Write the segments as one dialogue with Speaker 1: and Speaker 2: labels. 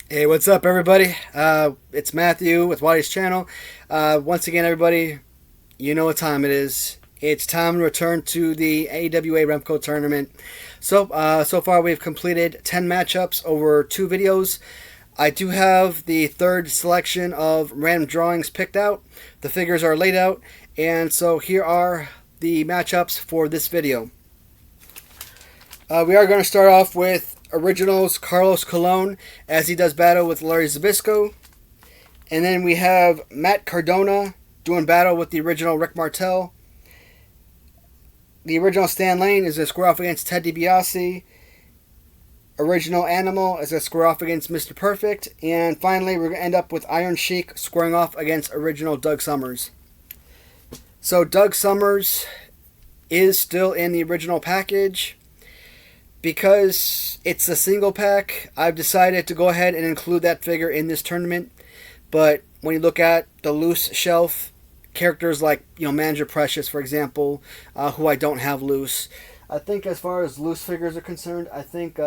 Speaker 1: Hey, what's up, everybody? It's Matthew with Watty's channel. Once again, everybody, you know what time it is. It's time to return to the AWA Remco tournament. So far we've completed 10 matchups over 2 videos. I do have the third selection of random drawings picked out. The figures are laid out, and so here are the matchups for this video. We are going to start off with Originals Carlos Colon as he does battle with Larry Zbyszko. And then we have Matt Cardona doing battle with the original Rick Martel. The original Stan Lane is a square off against Ted DiBiase. Original Animal is a square off against Mr. Perfect. And finally, we're going to end up with Iron Sheik squaring off against original Doug Summers. So Doug Summers is still in the original package. Because it's a single pack, I've decided to go ahead and include that figure in this tournament. But when you look at the loose shelf, characters like Manager Precious, for example, who I don't have loose. I think as far as loose figures are concerned, I think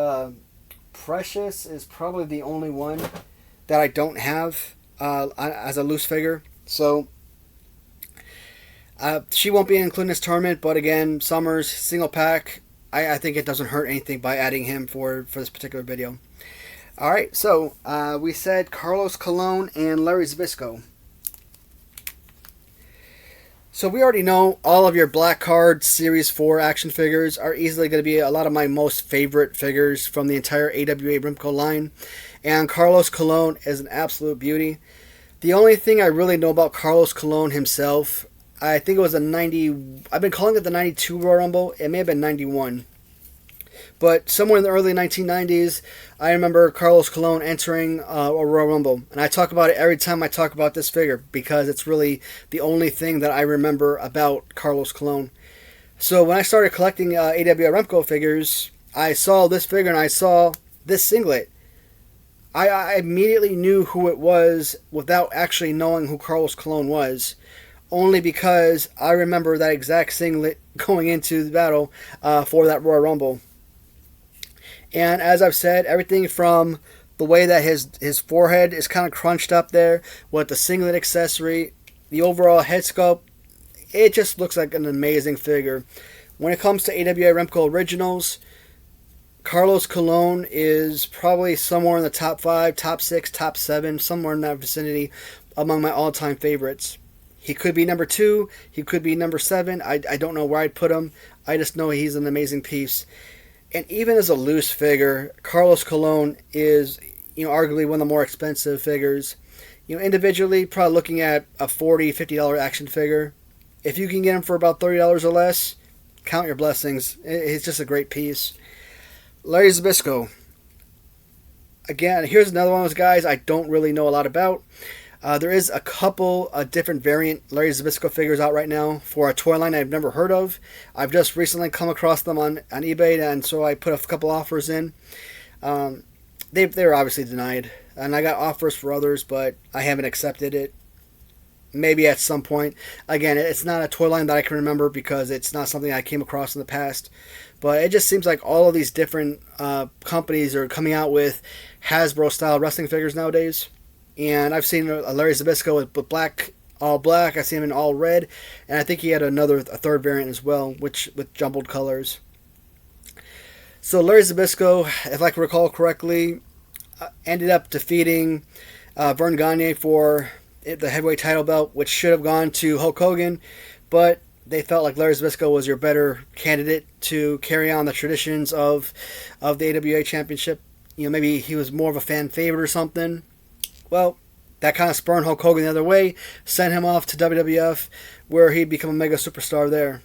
Speaker 1: Precious is probably the only one that I don't have as a loose figure. So she won't be included in this tournament. But again, Summers, single pack. I think it doesn't hurt anything by adding him for this particular video. Alright, so we said Carlos Colon and Larry Zbyszko. So we already know all of your Black Card Series 4 action figures are easily going to be a lot of my most favorite figures from the entire AWA Remco line. And Carlos Colon is an absolute beauty. The only thing I really know about Carlos Colon himself, I think it was a 90... I've been calling it the 92 Royal Rumble. It may have been 91. But somewhere in the early 1990s, I remember Carlos Colon entering a Royal Rumble. And I talk about it every time I talk about this figure, because it's really the only thing that I remember about Carlos Colon. So when I started collecting AWA Remco figures, I saw this figure and I saw this singlet. I immediately knew who it was without actually knowing who Carlos Colon was. Only because I remember that exact singlet going into the battle for that Royal Rumble. And as I've said, everything from the way that his forehead is kind of crunched up there with the singlet accessory, the overall head sculpt, it just looks like an amazing figure. When it comes to AWA Remco Originals, Carlos Colon is probably somewhere in the top 5, top 6, top 7, somewhere in that vicinity among my all-time favorites. He could be number 2. He could be number 7. I don't know where I'd put him. I just know he's an amazing piece. And even as a loose figure, Carlos Colon is, arguably one of the more expensive figures. Individually, probably looking at a $40, $50 action figure. If you can get him for about $30 or less, count your blessings. It's just a great piece. Larry Zbyszko. Again, here's another one of those guys I don't really know a lot about. There is a couple different variant Larry Zbyszko figures out right now for a toy line I've never heard of. I've just recently come across them on eBay, and so I put a couple offers in. They were obviously denied, and I got offers for others, but I haven't accepted it. Maybe at some point. Again, it's not a toy line that I can remember because it's not something I came across in the past. But it just seems like all of these different companies are coming out with Hasbro-style wrestling figures nowadays. And I've seen a Larry Zbyszko with black, all black. I've seen him in all red. And I think he had a third variant as well, which with jumbled colors. So Larry Zbyszko, if I can recall correctly, ended up defeating Vern Gagne for the heavyweight title belt, which should have gone to Hulk Hogan. But they felt like Larry Zbyszko was your better candidate to carry on the traditions of the AWA Championship. Maybe he was more of a fan favorite or something. Well, that kind of spurned Hulk Hogan the other way, sent him off to WWF, where he'd become a mega superstar there.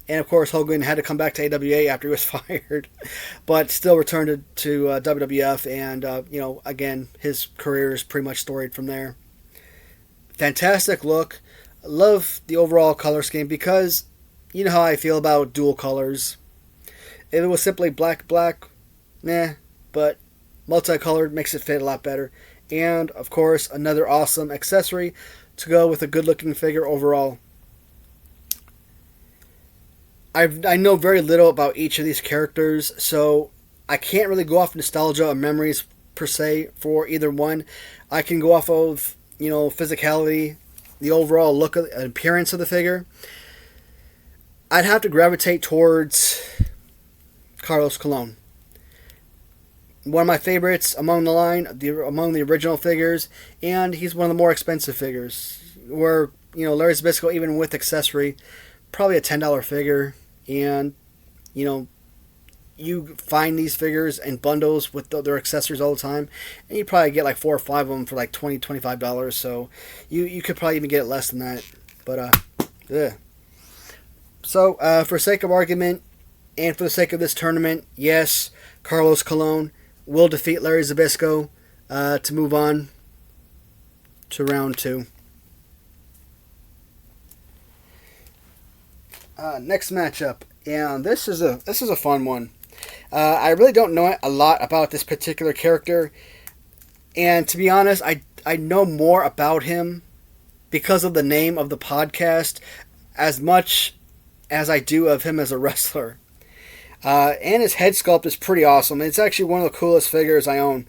Speaker 1: And of course, Hogan had to come back to AWA after he was fired, but still returned to WWF, and again, his career is pretty much storied from there. Fantastic look. Love the overall color scheme because you know how I feel about dual colors. If it was simply black, but multicolored makes it fit a lot better. And, of course, another awesome accessory to go with a good-looking figure overall. I know very little about each of these characters, so I can't really go off nostalgia or memories per se for either one. I can go off of, physicality, the overall look of, appearance of the figure. I'd have to gravitate towards Carlos Colon. One of my favorites among the line, among the original figures, and he's one of the more expensive figures. Where, Larry Zbyszko, even with accessory, probably a $10 figure, and, you find these figures in bundles with their accessories all the time, and you probably get like 4 or 5 of them for like $20, $25, so you could probably even get it less than that, but, yeah. So, for sake of argument, and for the sake of this tournament, yes, Carlos Colon will defeat Larry Zbyszko to move on to round 2. Next matchup, and this is a fun one. I really don't know a lot about this particular character, and to be honest, I know more about him because of the name of the podcast as much as I do of him as a wrestler. And his head sculpt is pretty awesome. It's actually one of the coolest figures I own.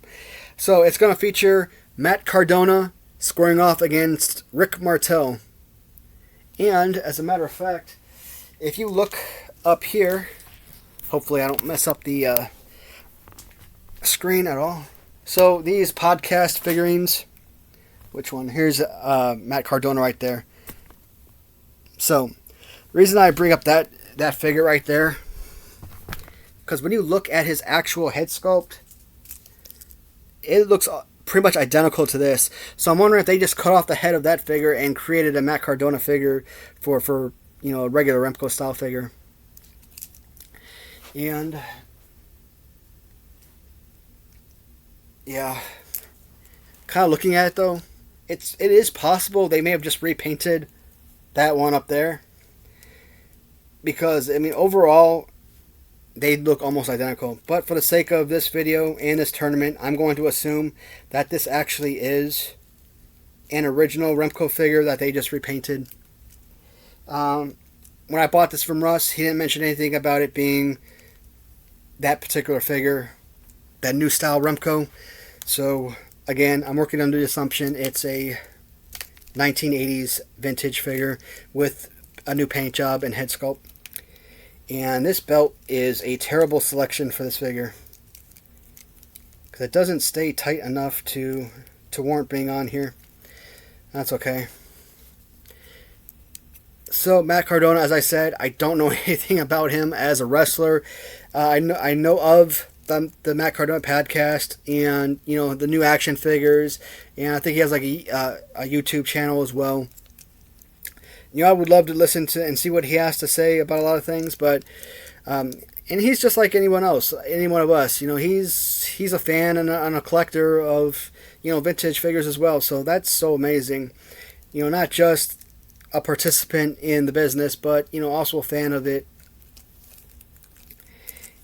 Speaker 1: So it's going to feature Matt Cardona squaring off against Rick Martel. And as a matter of fact, if you look up here, hopefully I don't mess up the screen at all. So these podcast figurines, which one? Here's Matt Cardona right there. So the reason I bring up that figure right there, because when you look at his actual head sculpt, it looks pretty much identical to this. So I'm wondering if they just cut off the head of that figure and created a Matt Cardona figure for a regular Remco style figure. And yeah, kind of looking at it though, it is possible they may have just repainted that one up there, because overall they look almost identical. But for the sake of this video and this tournament, I'm going to assume that this actually is an original Remco figure that they just repainted. When I bought this from Russ, he didn't mention anything about it being that particular figure, that new style Remco. So again, I'm working under the assumption it's a 1980s vintage figure with a new paint job and head sculpt. And this belt is a terrible selection for this figure, because it doesn't stay tight enough to warrant being on here. That's okay. So Matt Cardona, as I said, I don't know anything about him as a wrestler. I know of the Matt Cardona podcast and the new action figures, and I think he has like a YouTube channel as well. I would love to listen to and see what he has to say about a lot of things, but and he's just like anyone else, any one of us. He's a fan and a collector of vintage figures as well. So that's so amazing. Not just a participant in the business, but also a fan of it.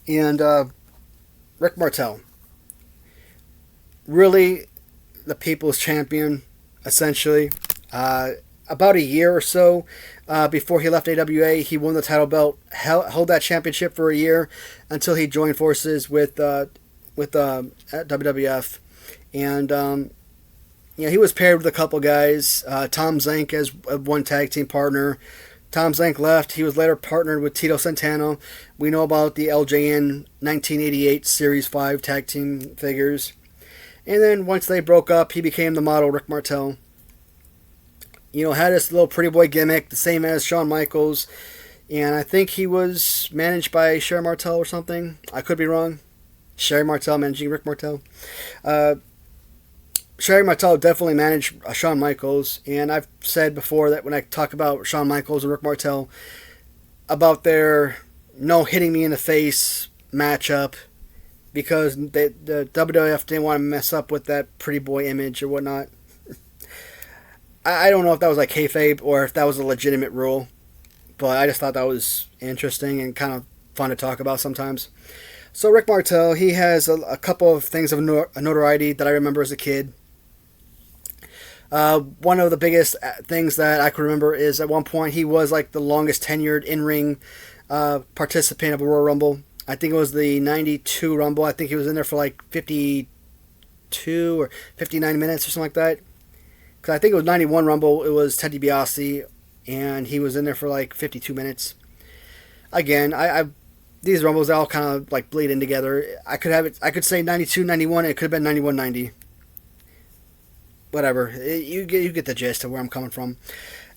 Speaker 1: And Rick Martel, really the people's champion, essentially. About a year or so before he left AWA, he won the title belt, held that championship for a year until he joined forces with WWF, and he was paired with a couple guys. Tom Zank as one tag team partner. Tom Zank left. He was later partnered with Tito Santana. We know about the LJN 1988 Series 5 tag team figures. And then once they broke up, he became the model Rick Martel. Had this little pretty boy gimmick, the same as Shawn Michaels. And I think he was managed by Sherry Martel or something. I could be wrong. Sherry Martel managing Rick Martel. Sherry Martel definitely managed Shawn Michaels, and I've said before that when I talk about Shawn Michaels and Rick Martel, about their no hitting me in the face matchup, because the WWF didn't want to mess up with that pretty boy image or whatnot. I don't know if that was like kayfabe or if that was a legitimate rule, but I just thought that was interesting and kind of fun to talk about sometimes. So Rick Martel, he has a couple of things of notoriety that I remember as a kid. One of the biggest things that I can remember is at one point he was like the longest tenured in-ring participant of a Royal Rumble. I think it was the 92 Rumble. I think he was in there for like 52 52 or 59 minutes or something like that. Because I think it was 91 Rumble. It was Ted DiBiase, and he was in there for like 52 minutes. Again, these Rumbles all kind of like bleed in together. I could have it. I could say 92, 91. It could have been 91, 90. Whatever. You get the gist of where I'm coming from.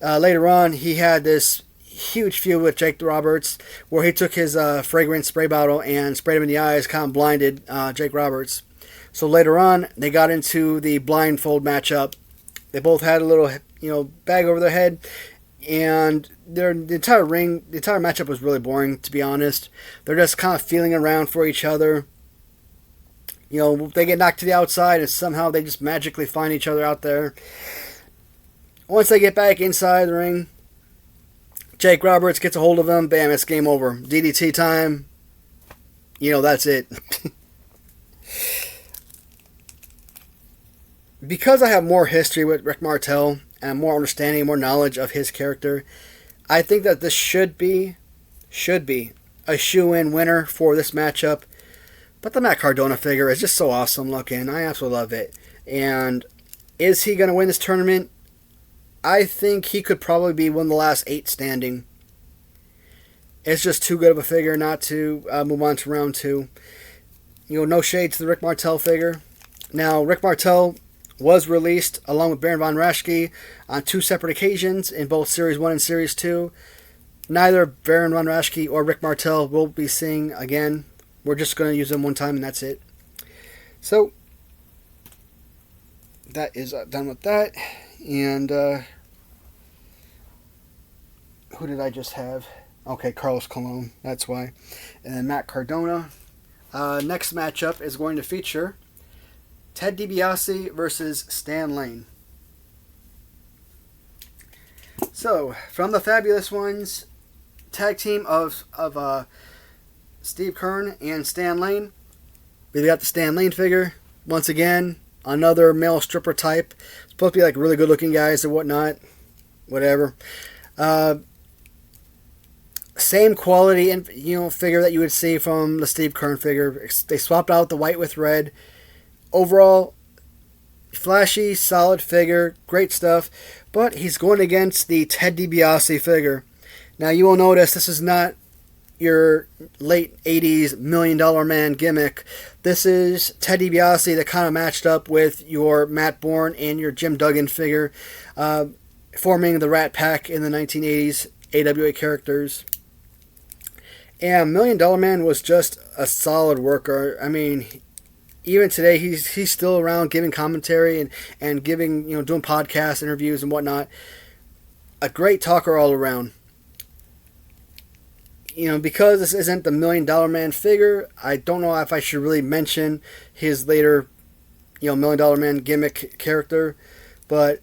Speaker 1: Later on, he had this huge feud with Jake Roberts, where he took his fragrance spray bottle and sprayed him in the eyes, kind of blinded Jake Roberts. So later on, they got into the blindfold matchup. They both had a little, bag over their head, and the entire matchup was really boring, to be honest. They're just kind of feeling around for each other. They get knocked to the outside, and somehow they just magically find each other out there. Once they get back inside the ring, Jake Roberts gets a hold of him. Bam, it's game over. DDT time. That's it. Because I have more history with Rick Martel and more understanding, more knowledge of his character, I think that this should be a shoe-in winner for this matchup. But the Matt Cardona figure is just so awesome looking. I absolutely love it. And is he going to win this tournament? I think he could probably be one of the last 8 standing. It's just too good of a figure not to move on to round 2. No shade to the Rick Martel figure. Now, Rick Martel was released along with Baron von Raschke on 2 separate occasions in both Series 1 and Series 2. Neither Baron von Raschke or Rick Martel will be seeing again. We're just going to use them one time and that's it. So, that is done with that. And, who did I just have? Okay, Carlos Colon, that's why. And then Matt Cardona. Next matchup is going to feature Ted DiBiase versus Stan Lane. So, from the Fabulous Ones, tag team of Steve Kern and Stan Lane. We got the Stan Lane figure. Once again, another male stripper type. Supposed to be like really good looking guys or whatnot. Whatever. Same quality and figure that you would see from the Steve Kern figure. They swapped out the white with red. Overall, flashy, solid figure, great stuff. But he's going against the Ted DiBiase figure. Now you will notice this is not your late 80s $1 Million Man gimmick. This is Ted DiBiase that kind of matched up with your Matt Bourne and your Jim Duggan figure, forming the Rat Pack in the 1980s AWA characters. And $1 Million Man was just a solid worker. I mean, even today he's still around giving commentary and giving, doing podcast interviews and whatnot. A great talker all around. Because this isn't the $1 Million Man figure, I don't know if I should really mention his later, $1 Million Man gimmick character. But,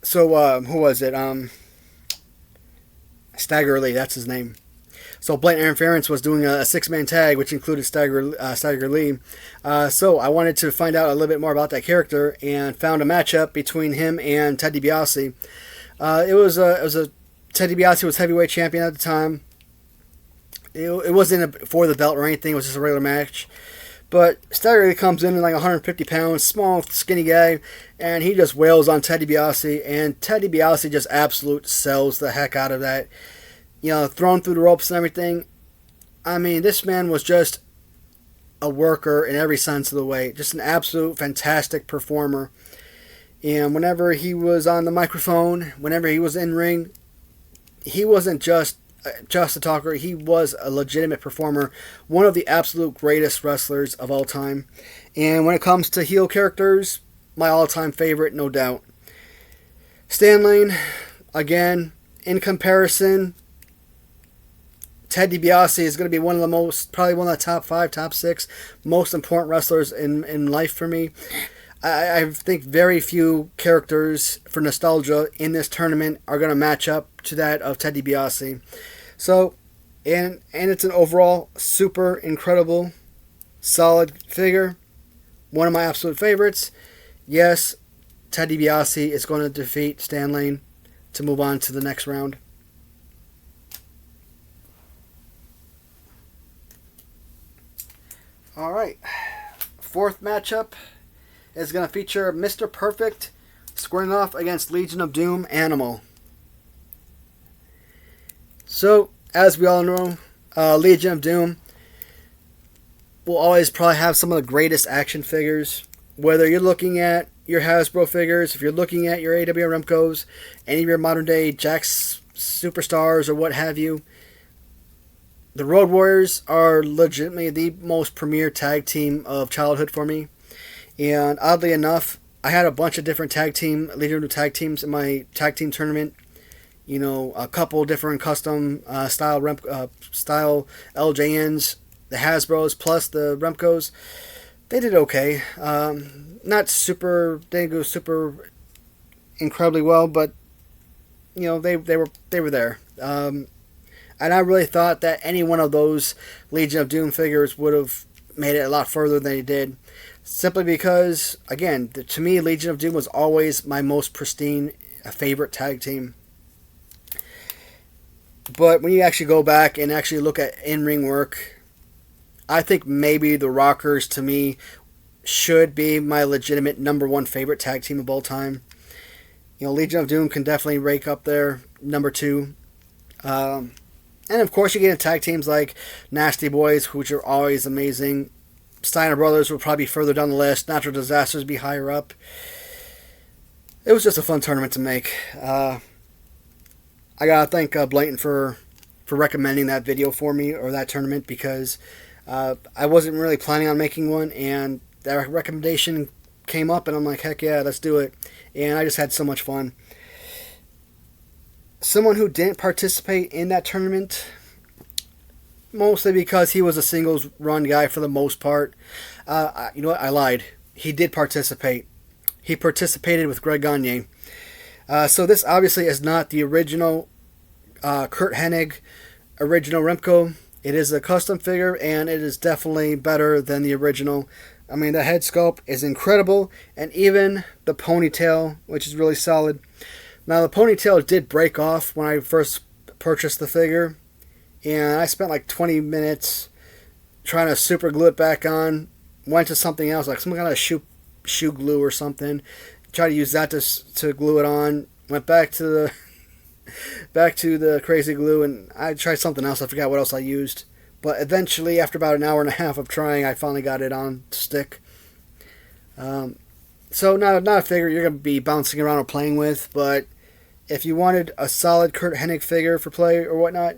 Speaker 1: so, who was it? Stagger Lee, that's his name. So, Blatant Interference was doing a 6-man tag, which included Stagger Lee. So, I wanted to find out a little bit more about that character and found a matchup between him and Ted DiBiase. It was a Ted DiBiase was heavyweight champion at the time. It wasn't for the belt or anything. It was just a regular match. But Stagger Lee comes in like 150 pounds, small, skinny guy, and he just wails on Ted DiBiase. And Ted DiBiase just absolute sells the heck out of that. Thrown through the ropes and everything. I mean, this man was just a worker in every sense of the way. Just an absolute fantastic performer. And whenever he was on the microphone, whenever he was in ring, he wasn't just a talker. He was a legitimate performer. One of the absolute greatest wrestlers of all time. And when it comes to heel characters, my all-time favorite, no doubt. Stan Lane, again, in comparison, Ted DiBiase is going to be probably one of the top 5, top 6 most important wrestlers in life for me. I think very few characters for nostalgia in this tournament are going to match up to that of Ted DiBiase. So, and it's an overall super incredible, solid figure. One of my absolute favorites. Yes, Ted DiBiase is going to defeat Stan Lane to move on to the next round. All right, fourth matchup is going to feature Mr. Perfect squaring off against Legion of Doom Animal. So, as we all know, Legion of Doom will always probably have some of the greatest action figures. Whether you're looking at your Hasbro figures, if you're looking at your AWA Remcos, any of your modern day Jakks Superstars or what have you, the Road Warriors are legitimately the most premier tag team of childhood for me. And oddly enough, I had a bunch of different Legion of tag teams in my tag team tournament. You know, a couple different custom style LJNs, the Hasbros plus the Remcos. They did okay. Not super. They didn't go super incredibly well, but you know they were there. And I really thought that any one of those Legion of Doom figures would have made it a lot further than they did. Simply because, again, to me, Legion of Doom was always my most pristine, favorite tag team. But when you actually go back and actually look at in-ring work, I think maybe the Rockers, to me, should be my legitimate number one favorite tag team of all time. You know, Legion of Doom can definitely rake up there, number two. And of course, you get into tag teams like Nasty Boys, which are always amazing. Steiner Brothers will probably be further down the list. Natural Disasters will be higher up. It was just a fun tournament to make. I gotta thank Blanton for recommending that video for me, or that tournament, because I wasn't really planning on making one, and that recommendation came up, and I'm like, heck yeah, let's do it. And I just had so much fun. Someone who didn't participate in that tournament, mostly because he was a singles run guy for the most part. You know what? I lied. He did participate. He participated with Greg Gagne. So this obviously is not the original Curt Hennig original Remco. It is a custom figure, and it is definitely better than the original. I mean, the head sculpt is incredible, and even the ponytail, which is really solid. Now, the ponytail did break off when I first purchased the figure, and I spent like 20 minutes trying to super glue it back on. Went to something else, like some kind of shoe glue or something. Tried to use that to glue it on. Went back to the crazy glue, and I tried something else. I forgot what else I used. But eventually, after about an hour and a half of trying, I finally got it on to stick. So not a figure you're going to be bouncing around or playing with, but if you wanted a solid Curt Hennig figure for play or whatnot,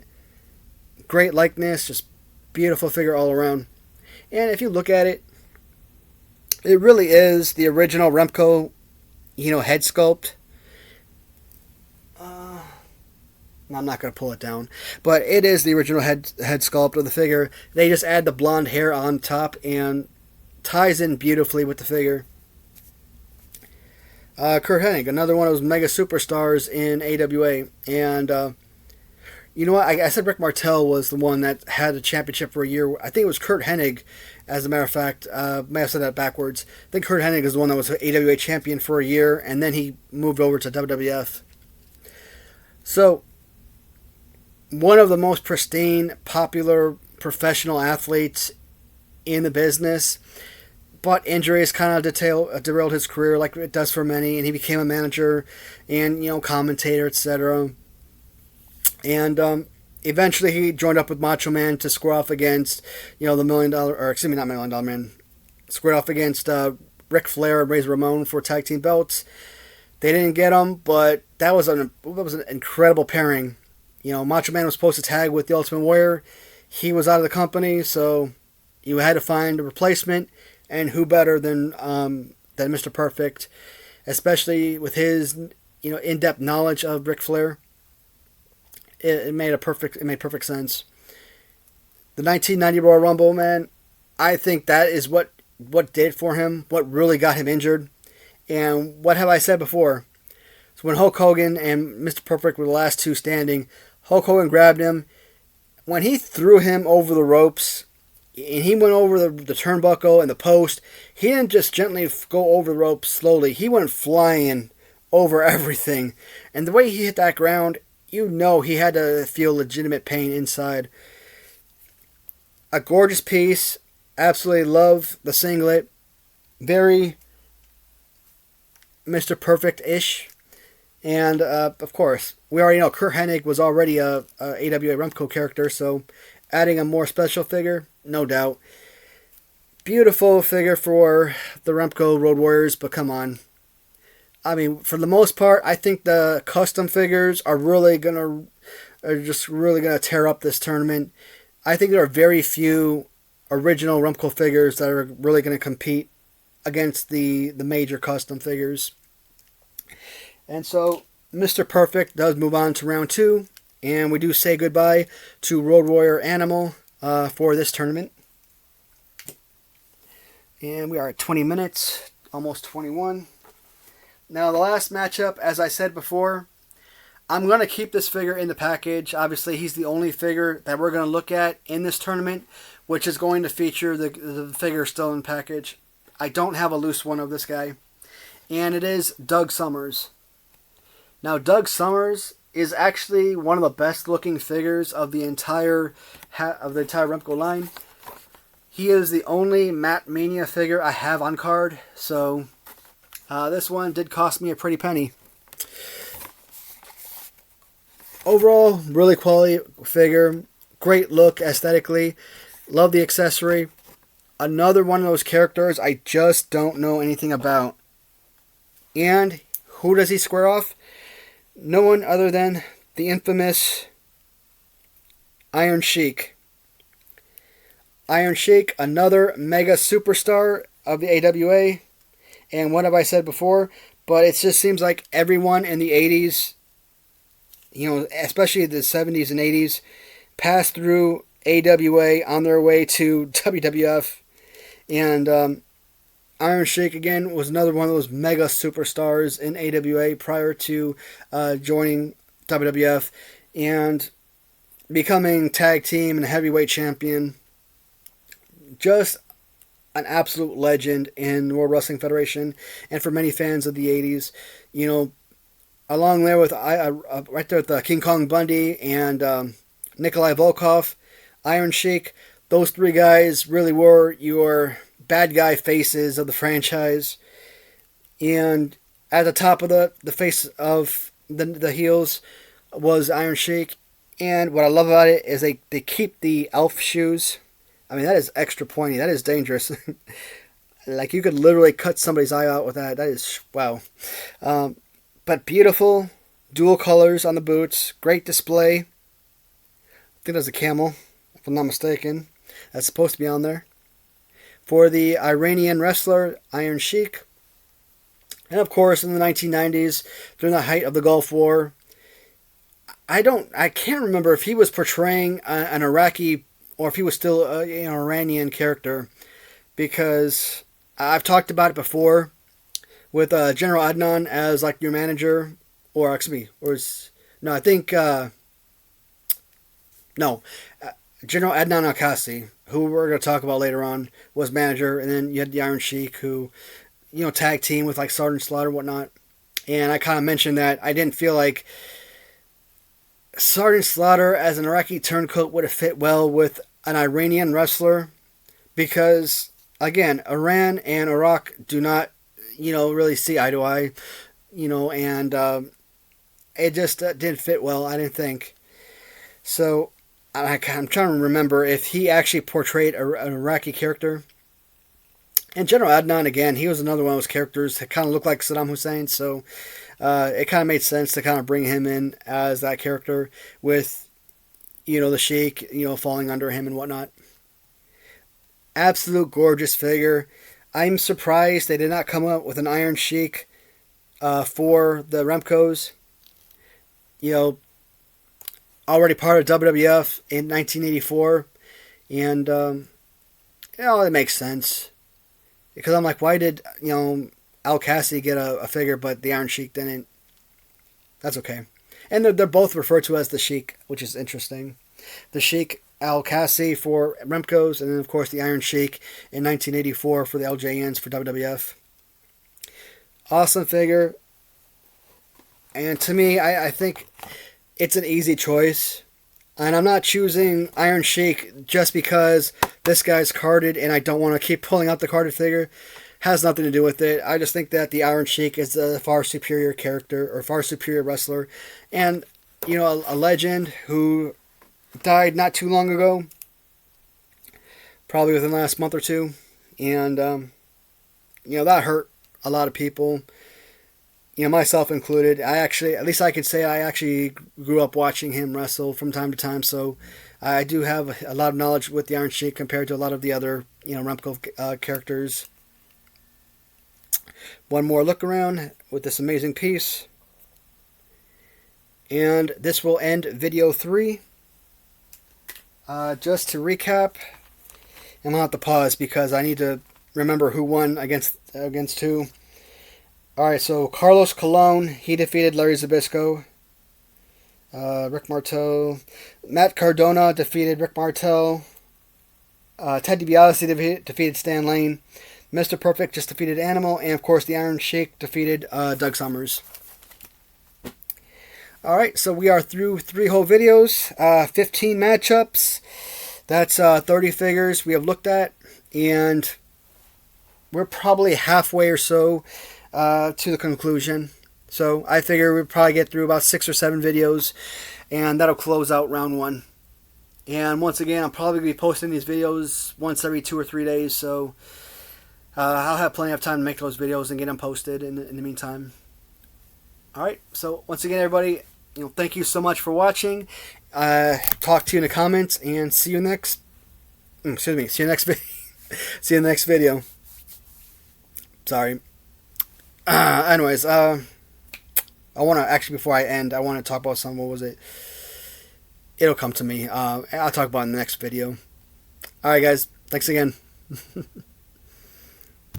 Speaker 1: great likeness, just beautiful figure all around. And if you look at it, it really is the original Remco, head sculpt. I'm not going to pull it down, but it is the original head sculpt of the figure. They just add the blonde hair on top and ties in beautifully with the figure. Curt Hennig, another one of those mega superstars in AWA. And you know what? I said Rick Martel was the one that had the championship for a year. I think it was Curt Hennig, as a matter of fact. May have said that backwards. I think Curt Hennig is the one that was AWA champion for a year, and then he moved over to WWF. So, one of the most pristine, popular, professional athletes in the business, but injuries kind of derailed his career like it does for many, and he became a manager and, commentator, etc. And eventually he joined up with Macho Man to square off against, the not $1 Million Man, squared off against Ric Flair and Razor Ramon for tag team belts. They didn't get him, but that was an incredible pairing. Macho Man was supposed to tag with the Ultimate Warrior. He was out of the company, so you had to find a replacement, and who better than Mr. Perfect, especially with his in-depth knowledge of Ric Flair. It made perfect sense. The 1990 Royal Rumble, man, I think that is what did it for him, what really got him injured. And what have I said before? So when Hulk Hogan and Mr. Perfect were the last two standing, Hulk Hogan grabbed him. When he threw him over the ropes, and he went over the turnbuckle and the post, he didn't just gently go over the ropes slowly. He went flying over everything. And the way he hit that ground, he had to feel legitimate pain inside. A gorgeous piece. Absolutely love the singlet. Very Mr. Perfect-ish. And, of course, we already know Kurt Hennig was already a AWA Remco character, so adding a more special figure, no doubt. Beautiful figure for the Remco Road Warriors, but come on. I mean, for the most part, I think the custom figures are just really gonna tear up this tournament. I think there are very few original Remco figures that are really gonna compete against the major custom figures. And so, Mr. Perfect does move on to round 2, and we do say goodbye to Road Warrior Animal for this tournament. And we are at 20 minutes, almost 21. Now, the last matchup, as I said before, I'm going to keep this figure in the package. Obviously, he's the only figure that we're going to look at in this tournament, which is going to feature the figure still in package. I don't have a loose one of this guy. And it is Doug Summers. Now, Doug Summers is actually one of the best looking figures of the entire Remco line. He is the only Matt Mania figure I have on card, so this one did cost me a pretty penny. Overall, really quality figure. Great look aesthetically. Love the accessory. Another one of those characters I just don't know anything about. And who does he square off? No one other than the infamous Iron Sheik. Iron Sheik, another mega superstar of the AWA. And what have I said before? But it just seems like everyone in the 80s, especially the 70s and 80s, passed through AWA on their way to WWF. And Iron Sheik, again, was another one of those mega superstars in AWA prior to joining WWF and becoming tag team and heavyweight champion. Just an absolute legend in the World Wrestling Federation and for many fans of the 80s. Along there with right there with King Kong Bundy and Nikolai Volkov, Iron Sheik, those three guys really were your bad guy faces of the franchise. And at the top of the face of the heels was Iron Sheik. And what I love about it is they keep the elf shoes. I mean, that is extra pointy. That is dangerous. Like, you could literally cut somebody's eye out with that. That is, wow. But beautiful. Dual colors on the boots. Great display. I think that's a camel, if I'm not mistaken. That's supposed to be on there. For the Iranian wrestler, Iron Sheik. And, of course, in the 1990s, during the height of the Gulf War, I can't remember if he was portraying an Iraqi or if he was still an Iranian character, because I've talked about it before with General Adnan as like your manager, or excuse me, General Adnan Al-Kasi, who we're going to talk about later on, was manager, and then you had the Iron Sheik, who, tag team with like Sergeant Slaughter and whatnot. And I kind of mentioned that I didn't feel like Sergeant Slaughter as an Iraqi turncoat would have fit well with an Iranian wrestler, because again, Iran and Iraq do not, really see eye to eye, and it just didn't fit well, I didn't think. So I'm trying to remember if he actually portrayed an Iraqi character. And General Adnan, again, he was another one of those characters that kind of looked like Saddam Hussein, so it kind of made sense to kind of bring him in as that character with, the Sheik, falling under him and whatnot. Absolute gorgeous figure. I'm surprised they did not come up with an Iron Sheik for the Remcos. Already part of WWF in 1984. And, it makes sense. Because I'm like, why did, Al-Kasi get a figure, but the Iron Sheik didn't? That's okay. And they're both referred to as the Sheik, which is interesting. The Sheik Al-Kasi for Remcos, and then, of course, the Iron Sheik in 1984 for the LJNs for WWF. Awesome figure. And to me, I think it's an easy choice. And I'm not choosing Iron Sheik just because this guy's carded and I don't want to keep pulling out the carded figure. has nothing to do with it. I just think that the Iron Sheik is a far superior character, or far superior wrestler, and you know, a legend who died not too long ago, probably within the last month or two, and you know, that hurt a lot of people, you know, myself included. I actually, at least I could say, I actually grew up watching him wrestle from time to time, so I do have a lot of knowledge with the Iron Sheik compared to a lot of the other, you know, Remco characters. One more look around with this amazing piece. And this will end video 3. Just to recap, I'm going to have to pause because I need to remember who won against who. Alright, so Carlos Colon, he defeated Larry Zbyszko. Rick Martel. Matt Cardona defeated Rick Martel. Ted DiBiase defeated Stan Lane. Mr. Perfect just defeated Animal. And of course, the Iron Sheik defeated Doug Summers. Alright, so we are through 3 whole videos. 15 matchups. That's 30 figures we have looked at. And we're probably halfway or so to the conclusion. So I figure we'll probably get through about 6 or 7 videos, and that'll close out round 1. And once again, I'll probably be posting these videos once every 2 or 3 days, so I'll have plenty of time to make those videos and get them posted in the meantime. Alright, so once again, everybody, you know, thank you so much for watching. Talk to you in the comments, and see you next. See you next video. See you in the next video. Sorry. Anyways, I want to, actually, before I end, I want to talk about what was it? It'll come to me. I'll talk about it in the next video. Alright, guys. Thanks again.